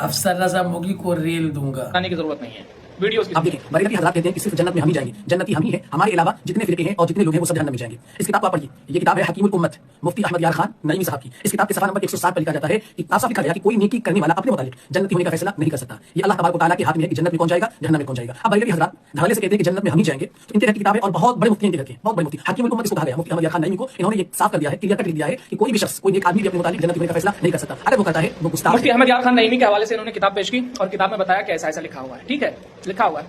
افسر رضا موگی کو ریل دوں گا. کی ضرورت نہیں ہے. ویڈیوز آپ دیکھیں بریلوی حضرات کہتے ہیں کہ صرف جنت میں ہم ہی جائیں گے، جنتی ہم ہی ہیں، ہمارے علاوہ جتنے فرقے ہیں اور جتنے لوگ ہیں وہ سب جہنم میں جائیں گے. اس کتاب کو آپ پڑھیے، یہ کتاب ہے حکیم الامت مفتی احمد یار خان نعیمی صاحب کی. اس کتاب کے صفحہ نمبر 107 پر لکھا جاتا ہے کہ صاف لکھا گیا کہ کوئی نیکی کرنے والا اپنے متعلق جنتی ہونے کا فیصلہ نہیں کر سکتا. یہ اللہ تبارک و تعالیٰ کے ہاتھ میں ہے کہ جنت میں کون جائے گا، جہنم میں کون جائے گا. اب بریلوی حضرات دھڑلے سے کہتے ہیں کہ جنت میں ہم ہی جائیں گے. تو ان کے گھر کی کتاب ہے اور بہت بڑے مفتی ان کے گھر کے بہت بڑے مفتی حکیم الامت اس کو کہا گیا مفتی احمد یار خان نعیمی کو. انہوں نے یہ صاف کر دیا ہے، کلیئر کٹ لکھ دیا ہے کہ کوئی بھی شخص کوئی نیک آدمی بھی اپنے متعلق جنت ہونے کا فیصلہ نہیں کر سکتا. اگر وہ کہتا ہے وہ گستاخ. مفتی احمد یار خان نعیمی کے حوالے سے انہوں نے کتاب پیش کی اور کتاب میں بتایا کہ ایسا ایسا لکھا ہوا ہے. ٹھیک ہے، لکھا ہوا ہے.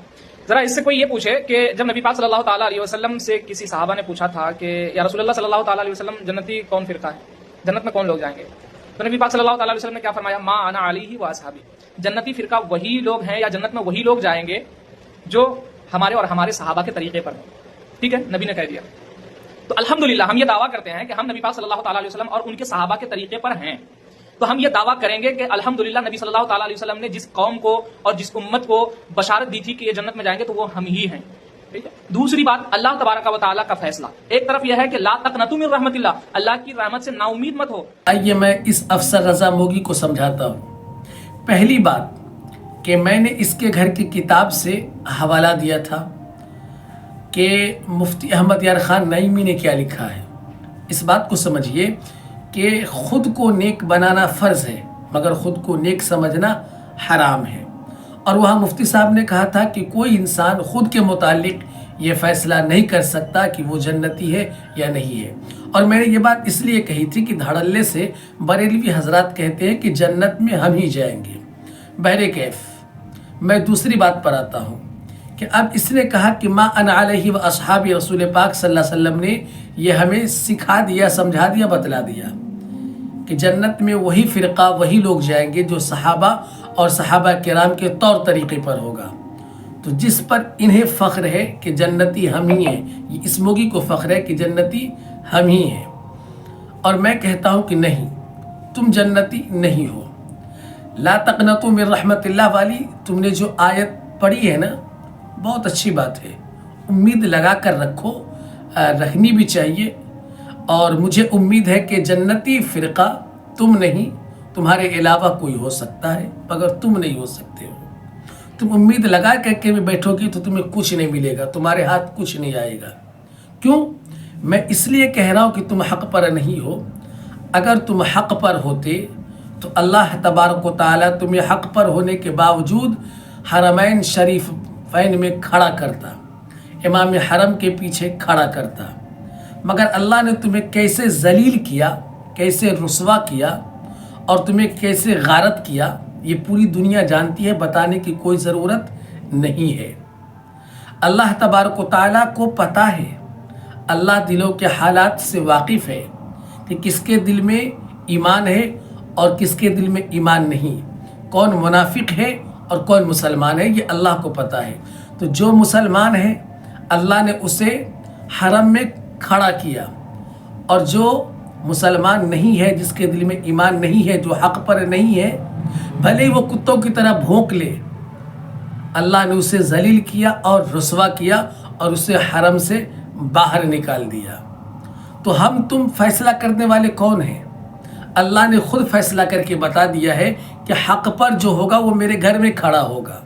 ذرا اس سے کوئی یہ پوچھے کہ جب نبی پاک صلی اللہ تعالیٰ علیہ وسلم سے کسی صحابہ نے پوچھا تھا کہ یا رسول اللہ صلی اللہ تعالیٰ علیہ وسلم جنتی کون فرقہ ہے، جنت میں کون لوگ جائیں گے، تو نبی پاک صلی اللہ تعالیٰ علیہ وسلم نے کیا فرمایا؟ ما انا علیہ و اصحابی. جنتی فرقہ وہی لوگ ہیں یا جنت میں وہی لوگ جائیں گے جو ہمارے اور ہمارے صحابہ کے طریقے پر ہیں. ٹھیک ہے، نبی نے کہہ دیا. تو الحمدللہ ہم یہ دعویٰ کرتے ہیں کہ ہم نبی پاک صلی اللہ تعالیٰ علیہ وسلم اور ان کے صحابہ کے طریقے پر ہیں. تو ہم یہ دعویٰ کریں گے کہ الحمدللہ نبی صلی اللہ تعالیٰ علیہ وسلم نے جس قوم کو اور جس امت کو بشارت دی تھی کہ یہ جنت میں جائیں گے تو وہ ہم ہی ہیں. ٹھیک ہے. دوسری بات، اللہ تبارک و تعالیٰ کا فیصلہ. ایک طرف یہ ہے کہ لا تقنطوا من رحمت اللہ، اللہ کی رحمت سے نا امید مت ہو. آئیے میں اس افسر رضا موگی کو سمجھاتا ہوں. پہلی بات کہ میں نے اس کے گھر کی کتاب سے حوالہ دیا تھا کہ مفتی احمد یار خان نعیمی نے کیا لکھا ہے. اس بات کو سمجھیے کہ خود کو نیک بنانا فرض ہے مگر خود کو نیک سمجھنا حرام ہے. اور وہاں مفتی صاحب نے کہا تھا کہ کوئی انسان خود کے متعلق یہ فیصلہ نہیں کر سکتا کہ وہ جنتی ہے یا نہیں ہے. اور میں نے یہ بات اس لیے کہی تھی کہ دھڑلے سے بریلوی حضرات کہتے ہیں کہ جنت میں ہم ہی جائیں گے. بہرکیف میں دوسری بات پر آتا ہوں کہ اب اس نے کہا کہ ما انا علیہ و اصحابی، رسول پاک صلی اللہ علیہ وسلم نے یہ ہمیں سکھا دیا، سمجھا دیا، بتلا دیا کہ جنت میں وہی فرقہ وہی لوگ جائیں گے جو صحابہ اور صحابہ کرام کے طور طریقے پر ہوگا. تو جس پر انہیں فخر ہے کہ جنتی ہم ہی ہیں، یہ اس موگی کو فخر ہے کہ جنتی ہم ہی ہیں. اور میں کہتا ہوں کہ نہیں، تم جنتی نہیں ہو. لا تقنطوا من رحمت اللہ والی تم نے جو آیت پڑھی ہے نا، بہت اچھی بات ہے. امید لگا کر رکھو، رکھنی بھی چاہیے. اور مجھے امید ہے کہ جنتی فرقہ تم نہیں، تمہارے علاوہ کوئی ہو سکتا ہے مگر تم نہیں ہو سکتے ہو. تم امید لگا کر کے بھی بیٹھو گی تو تمہیں کچھ نہیں ملے گا، تمہارے ہاتھ کچھ نہیں آئے گا. کیوں؟ میں اس لیے کہہ رہا ہوں کہ تم حق پر نہیں ہو. اگر تم حق پر ہوتے تو اللہ تبارک و تعالیٰ تمہیں حق پر ہونے کے باوجود حرمین شریفین میں کھڑا کرتا، امام حرم کے پیچھے کھڑا کرتا. مگر اللہ نے تمہیں کیسے ذلیل کیا، کیسے رسوا کیا اور تمہیں کیسے غارت کیا، یہ پوری دنیا جانتی ہے، بتانے کی کوئی ضرورت نہیں ہے. اللہ تبارک و تعالیٰ کو پتہ ہے، اللہ دلوں کے حالات سے واقف ہے کہ کس کے دل میں ایمان ہے اور کس کے دل میں ایمان نہیں، کون منافق ہے اور کون مسلمان ہے، یہ اللہ کو پتہ ہے. تو جو مسلمان ہے اللہ نے اسے حرم میں کھڑا کیا، اور جو مسلمان نہیں ہے، جس کے دل میں ایمان نہیں ہے، جو حق پر نہیں ہے، بھلے وہ کتوں کی طرح بھونک لے، اللہ نے اسے ذلیل کیا اور رسوا کیا اور اسے حرم سے باہر نکال دیا. تو ہم تم فیصلہ کرنے والے کون ہیں؟ اللہ نے خود فیصلہ کر کے بتا دیا ہے کہ حق پر جو ہوگا وہ میرے گھر میں کھڑا ہوگا،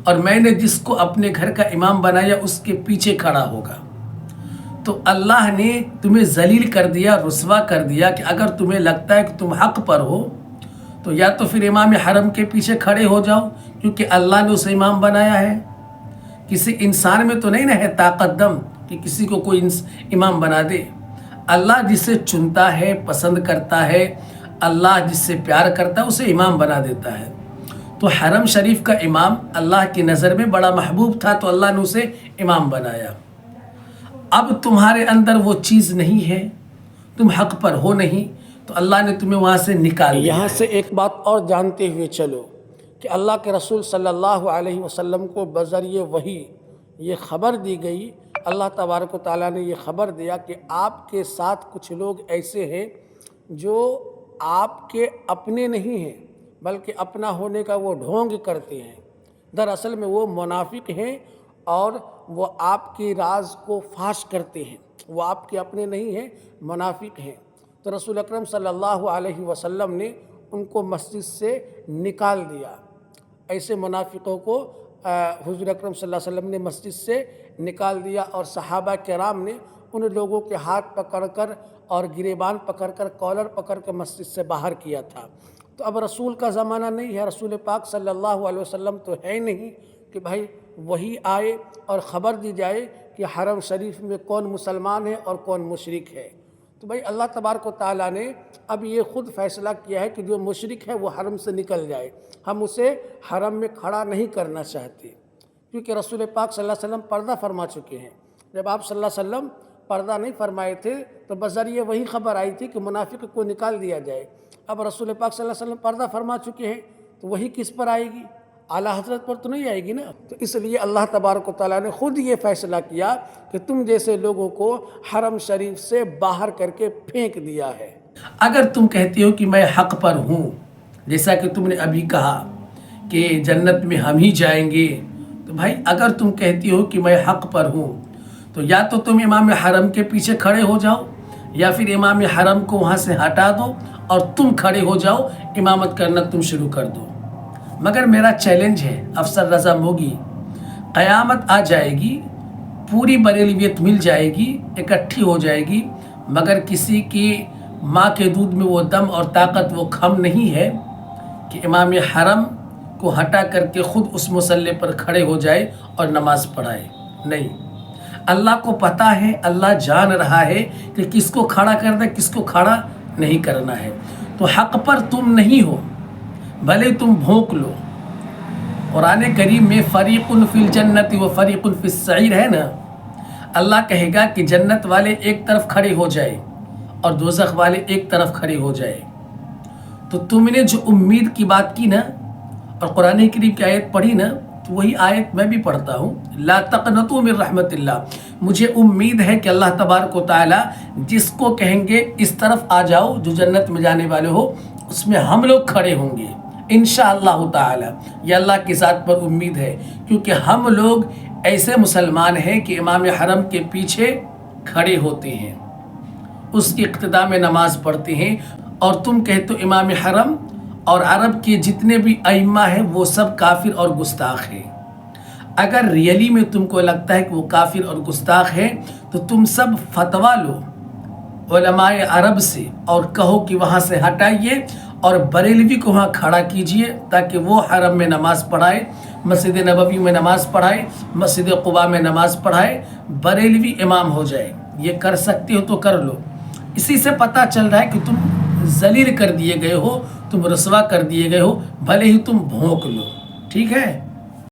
اور میں نے جس کو اپنے گھر کا امام بنایا اس کے پیچھے کھڑا ہوگا. تو اللہ نے تمہیں ذلیل کر دیا، رسوا کر دیا کہ اگر تمہیں لگتا ہے کہ تم حق پر ہو تو یا تو پھر امام حرم کے پیچھے کھڑے ہو جاؤ، کیونکہ اللہ نے اسے امام بنایا ہے. کسی انسان میں تو نہیں نہ ہے طاقت دم کہ کسی کو کوئی امام بنا دے. اللہ جسے چنتا ہے، پسند کرتا ہے، اللہ جس سے پیار کرتا ہے اسے امام بنا دیتا ہے. تو حرم شریف کا امام اللہ کی نظر میں بڑا محبوب تھا تو اللہ نے اسے امام بنایا. اب تمہارے اندر وہ چیز نہیں ہے، تم حق پر ہو نہیں، تو اللہ نے تمہیں وہاں سے نکال دیا. یہاں سے ایک بات اور جانتے ہوئے چلو کہ اللہ کے رسول صلی اللہ علیہ وسلم کو بذریعہ وحی یہ خبر دی گئی، اللہ تبارک و تعالیٰ نے یہ خبر دیا کہ آپ کے ساتھ کچھ لوگ ایسے ہیں جو آپ کے اپنے نہیں ہیں بلکہ اپنا ہونے کا وہ ڈھونگ کرتے ہیں. دراصل میں وہ منافق ہیں اور وہ آپ کی راز کو فاش کرتے ہیں، وہ آپ کے اپنے نہیں ہیں، منافق ہیں. تو رسول اکرم صلی اللہ علیہ وسلم نے ان کو مسجد سے نکال دیا۔ ایسے منافقوں کو حضور اکرم صلی اللہ علیہ وسلم نے مسجد سے نکال دیا، اور صحابہ کرام نے ان لوگوں کے ہاتھ پکڑ کر اور گریبان پکڑ کر کالر پکڑ کے مسجد سے باہر کیا تھا۔ تو اب رسول کا زمانہ نہیں ہے، رسول پاک صلی اللہ علیہ وسلم تو ہے نہیں کہ بھائی وہی آئے اور خبر دی جائے کہ حرم شریف میں کون مسلمان ہے اور کون مشرک ہے۔ تو بھائی اللہ تبارک و تعالیٰ نے اب یہ خود فیصلہ کیا ہے کہ جو مشرک ہے وہ حرم سے نکل جائے، ہم اسے حرم میں کھڑا نہیں کرنا چاہتے، کیونکہ رسول پاک صلی اللہ علیہ وسلم پردہ فرما چکے ہیں۔ جب آپ صلی اللہ علیہ وسلم پردہ نہیں فرمائے تھے تو بذریعہ وہی خبر آئی تھی کہ منافق کو نکال دیا جائے۔ اب رسول پاک صلی اللہ علیہ وسلم پردہ فرما چکے ہیں تو وہی کس پر آئے گی؟ اعلیٰ حضرت پر تو نہیں آئے گی نا۔ تو اس لیے اللہ تبارک و تعالیٰ نے خود یہ فیصلہ کیا کہ تم جیسے لوگوں کو حرم شریف سے باہر کر کے پھینک دیا ہے۔ اگر تم کہتے ہو کہ میں حق پر ہوں، جیسا کہ تم نے ابھی کہا کہ جنت میں ہم ہی جائیں گے، تو بھائی اگر تم کہتی ہو کہ میں حق پر ہوں تو یا تو تم امام حرم کے پیچھے کھڑے ہو جاؤ، یا پھر امام حرم کو وہاں سے ہٹا دو اور تم کھڑے ہو جاؤ، امامت کرنا تم شروع کر دو۔ مگر میرا چیلنج ہے افسر رضا موگی، قیامت آ جائے گی، پوری بریلویت مل جائے گی، اکٹھی ہو جائے گی، مگر کسی کی ماں کے دودھ میں وہ دم اور طاقت وہ کھم نہیں ہے کہ امام حرم کو ہٹا کر کے خود اس مصلی پر کھڑے ہو جائے اور نماز پڑھائے۔ نہیں، اللہ کو پتہ ہے، اللہ جان رہا ہے کہ کس کو کھڑا کرنا ہے، کس کو کھڑا نہیں کرنا ہے۔ تو حق پر تم نہیں ہو، بھلے تم بھونک لو۔ قرآن کریم میں فریق فی الجنت و فریق فی السعیر ہے نا، اللہ کہے گا کہ جنت والے ایک طرف کھڑے ہو جائے اور دوزخ والے ایک طرف کھڑے ہو جائے۔ تو تم نے جو امید کی بات کی نا اور قرآن کریم کی آیت پڑھی نا، تو وہی آیت میں بھی پڑھتا ہوں، لا تقنطوا من رحمت اللہ۔ مجھے امید ہے کہ اللہ تبارک و تعالیٰ جس کو کہیں گے اس طرف آ جاؤ جو جنت میں جانے والے ہو، اس میں ہم لوگ کھڑے ہوں گے انشاءاللہ تعالیٰ۔ یہ اللہ کی ذات پر امید ہے، کیونکہ ہم لوگ ایسے مسلمان ہیں کہ امام حرم کے پیچھے کھڑے ہوتے ہیں، اس کی اقتداء میں نماز پڑھتے ہیں، اور تم کہتے ہو امام حرم اور عرب کے جتنے بھی ائمہ ہیں وہ سب کافر اور گستاخ ہیں۔ اگر ریئلی میں تم کو لگتا ہے کہ وہ کافر اور گستاخ ہیں تو تم سب فتویٰ لو علماء عرب سے اور کہو کہ وہاں سے ہٹائیے اور بریلوی کو وہاں کھڑا کیجئے تاکہ وہ حرم میں نماز پڑھائے، مسجد نبوی میں نماز پڑھائے، مسجد قباء میں نماز پڑھائے، بریلوی امام ہو جائے۔ یہ کر سکتے ہو تو کر لو۔ اسی سے پتہ چل رہا ہے کہ تم ذلیل کر دیے گئے ہو، تم رسوا کر دیے گئے ہو، بھلے ہی تم بھونک لو۔ ٹھیک ہے؟